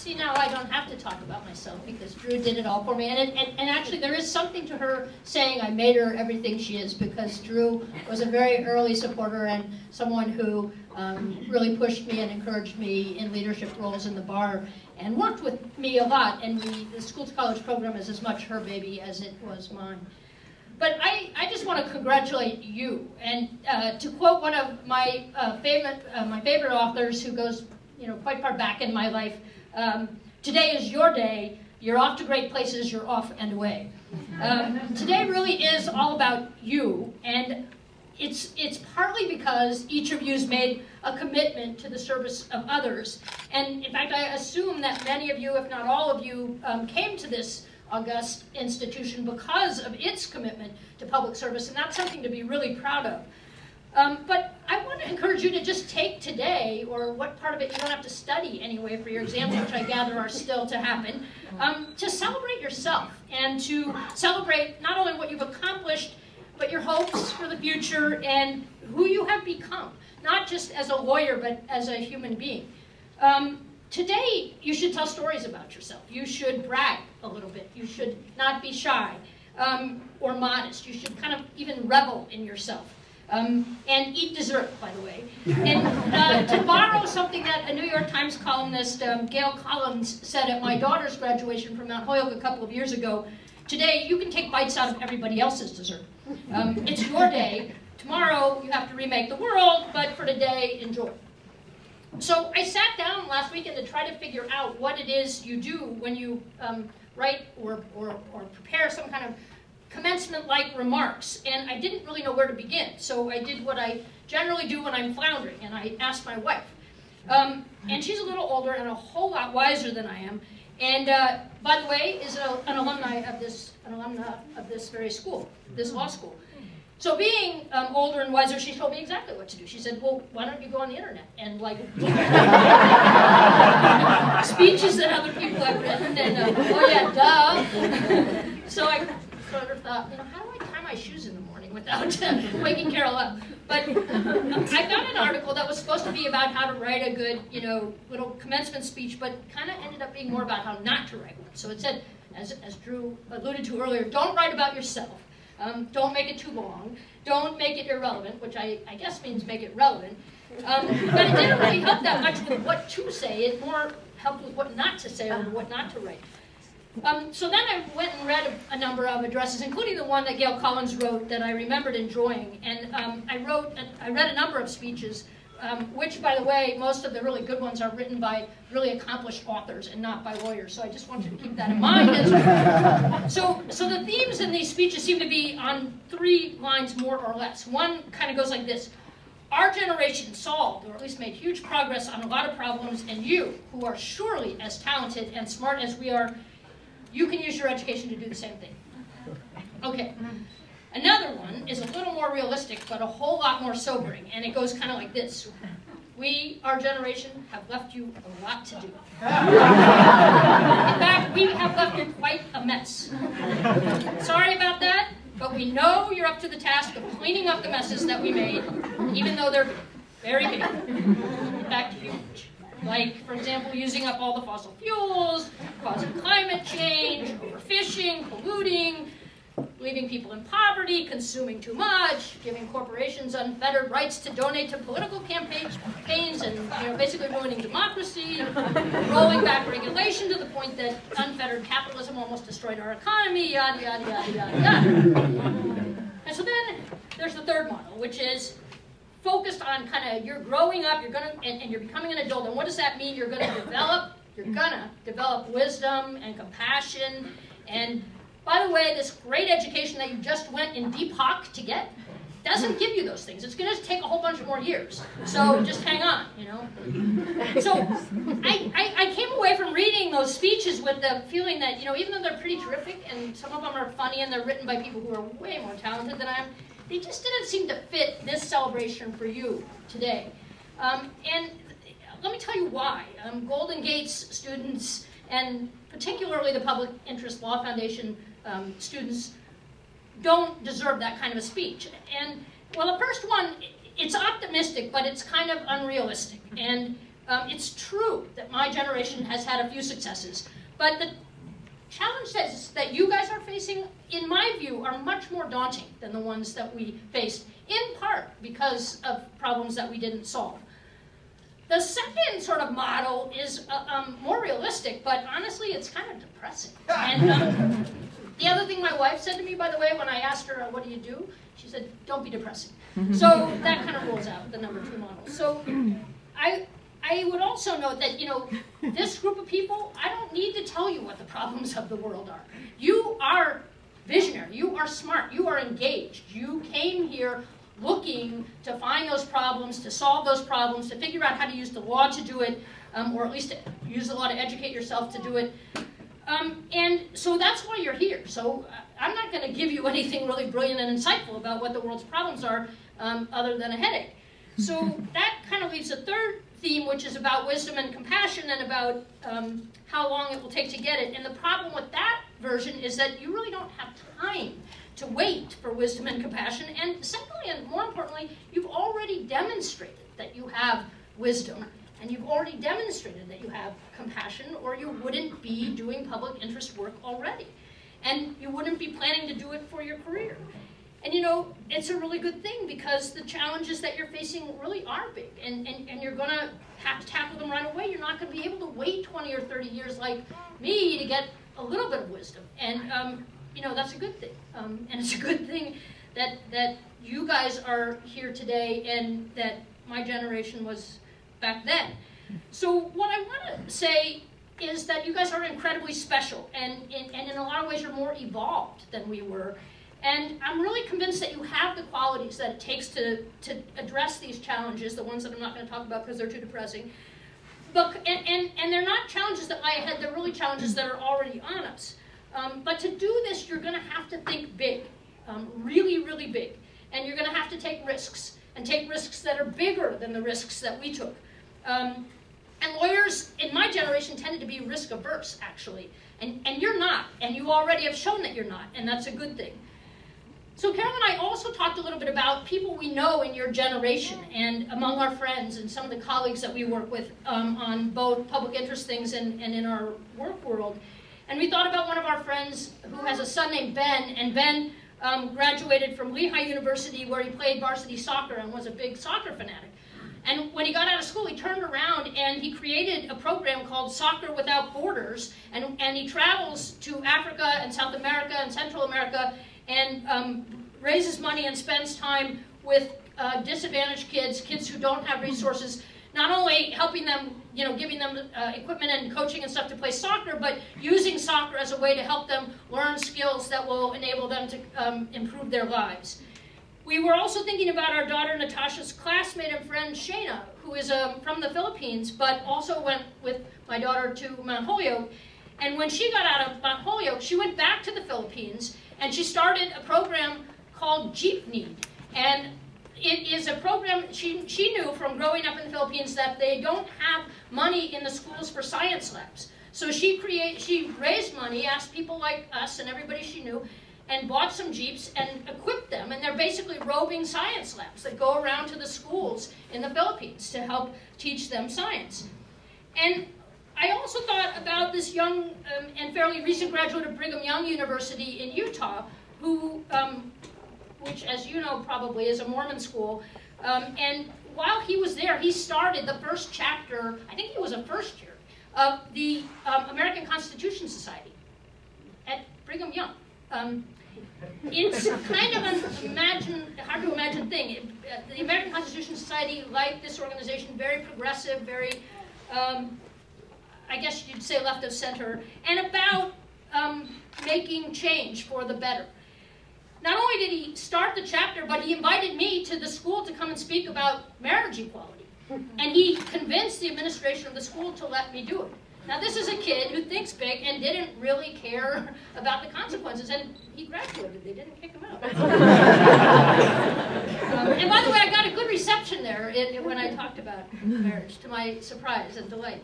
see, now I don't have to talk about myself because Drew did it all for me. And actually, there is something to her saying I made her everything she is, because Drew was a very early supporter and someone who really pushed me and encouraged me in leadership roles in the bar and worked with me a lot. And the School to College program is as much her baby as it was mine. But I just want to congratulate you. And to quote one of my favorite authors who goes quite far back in my life, today is your day, you're off to great places, you're off and away. Today really is all about you, and it's partly because each of you has made a commitment to the service of others. And in fact, I assume that many of you, if not all of you, came to this august institution because of its commitment to public service, and that's something to be really proud of. But I want to encourage you to just take today, or what part of it you don't have to study anyway for your exams, which I gather are still to happen, to celebrate yourself and to celebrate not only what you've accomplished, but your hopes for the future and who you have become, not just as a lawyer, but as a human being. Today, you should tell stories about yourself. You should brag a little bit. You should not be shy or modest. You should kind of even revel in yourself. And eat dessert, by the way. And to borrow something that a New York Times columnist, Gail Collins, said at my daughter's graduation from Mount Holyoke a couple of years ago, today you can take bites out of everybody else's dessert. It's your day. Tomorrow you have to remake the world, but for today, enjoy. So I sat down last weekend to try to figure out what it is you do when you write or prepare some kind of commencement-like remarks, and I didn't really know where to begin. So I did what I generally do when I'm floundering, and I asked my wife. And she's a little older and a whole lot wiser than I am, and by the way, is an alumna of this very school, this law school. So being older and wiser, she told me exactly what to do. She said, well, why don't you go on the internet and like speeches that other people have written, and oh yeah, duh. So I sort of thought, how do I tie my shoes in the morning without waking Carol up? But I found an article that was supposed to be about how to write a good, little commencement speech, but kind of ended up being more about how not to write one. So it said, as Drew alluded to earlier, don't write about yourself. Don't make it too long. Don't make it irrelevant, which I guess means make it relevant. But it didn't really help that much with what to say. It more helped with what not to say or what not to write. So then I went and read a number of addresses, including the one that Gail Collins wrote that I remembered enjoying. And I read a number of speeches, which, by the way, most of the really good ones are written by really accomplished authors and not by lawyers. So I just want you to keep that in mind. So the themes in these speeches seem to be on 3 lines more or less. One kind of goes like this. Our generation solved, or at least made huge progress on a lot of problems, and you, who are surely as talented and smart as we are, you can use your education to do the same thing. Okay. Another one is a little more realistic, but a whole lot more sobering, and it goes kind of like this. We, our generation, have left you a lot to do. In fact, we have left you quite a mess. Sorry about that, but we know you're up to the task of cleaning up the messes that we made, even though they're very big. In fact, huge. Like, for example, using up all the fossil fuels, causing climate change, overfishing, polluting, leaving people in poverty, consuming too much, giving corporations unfettered rights to donate to political campaigns, and basically ruining democracy, rolling back regulation to the point that unfettered capitalism almost destroyed our economy, yada, yada, yada, yada, yada. And so then there's the third model, which is focused on kind of you're growing up, and you're becoming an adult, and what does that mean? You're gonna develop wisdom and compassion, and by the way, this great education that you just went in deep hock to get doesn't give you those things. It's going to take a whole bunch of more years. So just hang on, So I came away from reading those speeches with the feeling that, even though they're pretty terrific, and some of them are funny, and they're written by people who are way more talented than I am, they just didn't seem to fit this celebration for you today. And let me tell you why. Golden Gate's students, and particularly the Public Interest Law Foundation students, don't deserve that kind of a speech. And, well, the first one, it's optimistic, but it's kind of unrealistic. And It's true that my generation has had a few successes, but the challenges that you guys are facing, in my view, are much more daunting than the ones that we faced, in part because of problems that we didn't solve. The second sort of model is more realistic, but honestly, it's kind of depressing. And the other thing my wife said to me, by the way, when I asked her, what do you do? She said, don't be depressing. So that kind of rules out the number 2 model. So I would also note that, this group of people, I don't need to tell you what the problems of the world are. You are visionary, you are smart, you are engaged. You came here looking to find those problems, to solve those problems, to figure out how to use the law to do it, or at least to use the law to educate yourself to do it. And so that's why you're here. So I'm not going to give you anything really brilliant and insightful about what the world's problems are, other than a headache. So that kind of leaves a third theme, which is about wisdom and compassion and about how long it will take to get it. And the problem with that version is that you really don't have time to wait for wisdom and compassion. And secondly, and more importantly, you've already demonstrated that you have wisdom, and you've already demonstrated that you have compassion, or you wouldn't be doing public interest work already. And you wouldn't be planning to do it for your career. And it's a really good thing, because the challenges that you're facing really are big, and you're going to have to tackle them right away. You're not going to be able to wait 20 or 30 years like me to get a little bit of wisdom. And that's a good thing. And it's a good thing that you guys are here today and that my generation was back then. So what I want to say is that you guys are incredibly special, and in a lot of ways you're more evolved than we were. And I'm really convinced that you have the qualities that it takes to address these challenges, the ones that I'm not going to talk about because they're too depressing. But, and they're not challenges that lie ahead, they're really challenges that are already on us. But to do this, you're going to have to think big, really, really big. And you're going to have to take risks, and take risks that are bigger than the risks that we took. And lawyers in my generation tended to be risk averse, actually. And you're not, and you already have shown that you're not, and that's a good thing. So Carol and I also talked a little bit about people we know in your generation and among our friends and some of the colleagues that we work with on both public interest things and in our work world. And we thought about one of our friends who has a son named Ben, and Ben graduated from Lehigh University, where he played varsity soccer and was a big soccer fanatic. And when he got out of school, he turned around and he created a program called Soccer Without Borders, and he travels to Africa and South America and Central America and raises money and spends time with disadvantaged kids who don't have resources, not only helping them, giving them equipment and coaching and stuff to play soccer, but using soccer as a way to help them learn skills that will enable them to improve their lives. We were also thinking about our daughter Natasha's classmate and friend Shayna, who is from the Philippines, but also went with my daughter to Mount Holyoke. And when she got out of Mount Holyoke, she went back to the Philippines, and she started a program called Jeep Need. And it is a program, she knew from growing up in the Philippines that they don't have money in the schools for science labs. So she raised money, asked people like us and everybody she knew, and bought some Jeeps and equipped them. And they're basically roving science labs that go around to the schools in the Philippines to help teach them science. And I also thought about this young and fairly recent graduate of Brigham Young University in Utah, who, which as you know probably is a Mormon school, and while he was there, he started the first chapter, I think he was a first year, of the American Constitution Society at Brigham Young. It's kind of an hard to imagine thing. The American Constitution Society, like this organization, very progressive, very, I guess you'd say left of center, and about making change for the better. Not only did he start the chapter, but he invited me to the school to come and speak about marriage equality. And he convinced the administration of the school to let me do it. Now this is a kid who thinks big and didn't really care about the consequences, and he graduated. They didn't kick him out. And by the way, I got a good reception there when I talked about marriage, to my surprise and delight.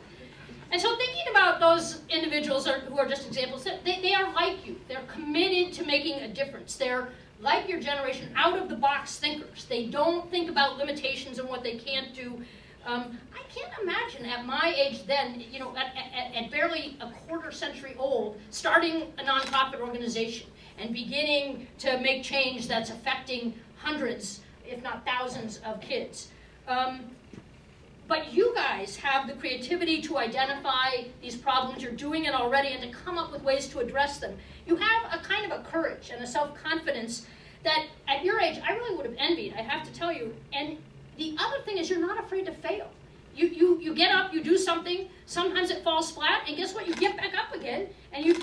And so thinking about those individuals who are just examples, they are like you. They're committed to making a difference. They're like your generation, out-of-the-box thinkers. They don't think about limitations and what they can't do. I can't imagine at my age then, you know, at barely a quarter century old, starting a nonprofit organization and beginning to make change that's affecting hundreds, if not thousands, of kids. But you guys have the creativity to identify these problems. You're doing it already, and to come up with ways to address them. You have a kind of a courage and a self-confidence that at your age I really would have envied, I have to tell you. And the other thing is, you're not afraid to fail. You get up, you do something, sometimes it falls flat, and guess what? You get back up again, and you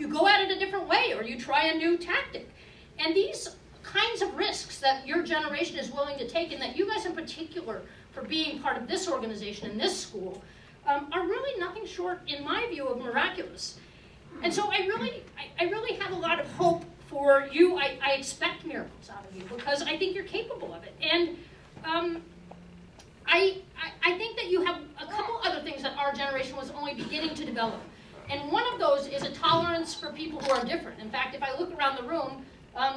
go at it a different way, or you try a new tactic. And these kinds of risks that your generation is willing to take, and that you guys in particular, for being part of this organization and this school, are really nothing short, in my view, of miraculous. And so I really have a lot of hope for you. I expect miracles out of you, because I think you're capable of it. And I think that you have a couple other things that our generation was only beginning to develop. And one of those is a tolerance for people who are different. In fact, if I look around the room,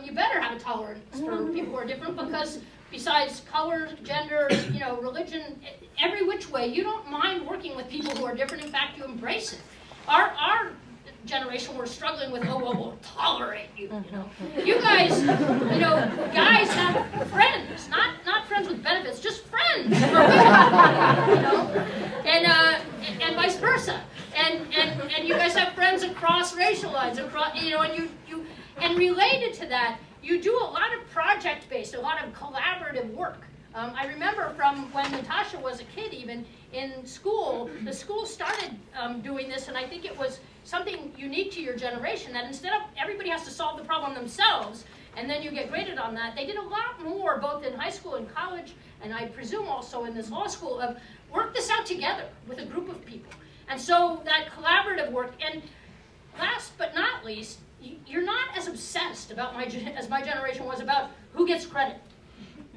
you better have a tolerance for people who are different, because besides color, gender, you know, religion, every which way, you don't mind working with people who are different. In fact, you embrace it. Our generation, we're struggling with, oh, well, we'll tolerate you, you know. You guys, you know, guys have friends, not friends with benefits, just friends, you know, and vice versa. And you guys have friends across racial lines, across, you know, and related to that, you do a lot of project-based, a lot of collaborative work. I remember from when Natasha was a kid, even in school, the school started doing this, and I think it was something unique to your generation, that instead of everybody has to solve the problem themselves, and then you get graded on that, they did a lot more, both in high school and college, and I presume also in this law school, of work this out together with a group of people. And so that collaborative work, and last but not least, you're not as obsessed about as my generation was about who gets credit.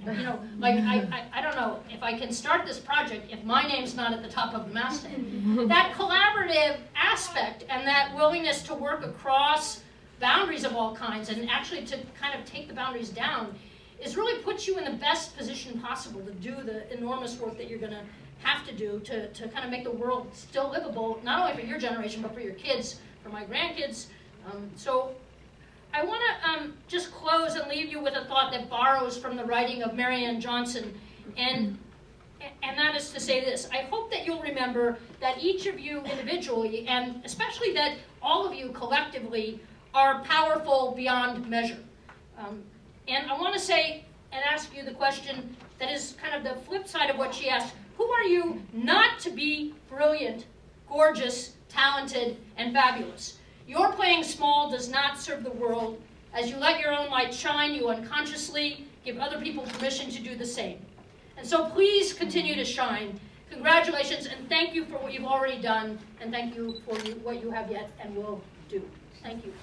You know, like, I don't know if I can start this project if my name's not at the top of the masthead. That collaborative aspect and that willingness to work across boundaries of all kinds, and actually to kind of take the boundaries down, is really puts you in the best position possible to do the enormous work that you're going to have to do to kind of make the world still livable, not only for your generation, but for your kids, for my grandkids. So I want to just close and leave you with a thought that borrows from the writing of Marianne Johnson, and that is to say this. I hope that you'll remember that each of you individually, and especially that all of you collectively, are powerful beyond measure. And I want to say and ask you the question that is kind of the flip side of what she asked. Who are you not to be brilliant, gorgeous, talented, and fabulous? Your playing small does not serve the world. As you let your own light shine, you unconsciously give other people permission to do the same. And so please continue to shine. Congratulations, and thank you for what you've already done, and thank you for what you have yet and will do. Thank you.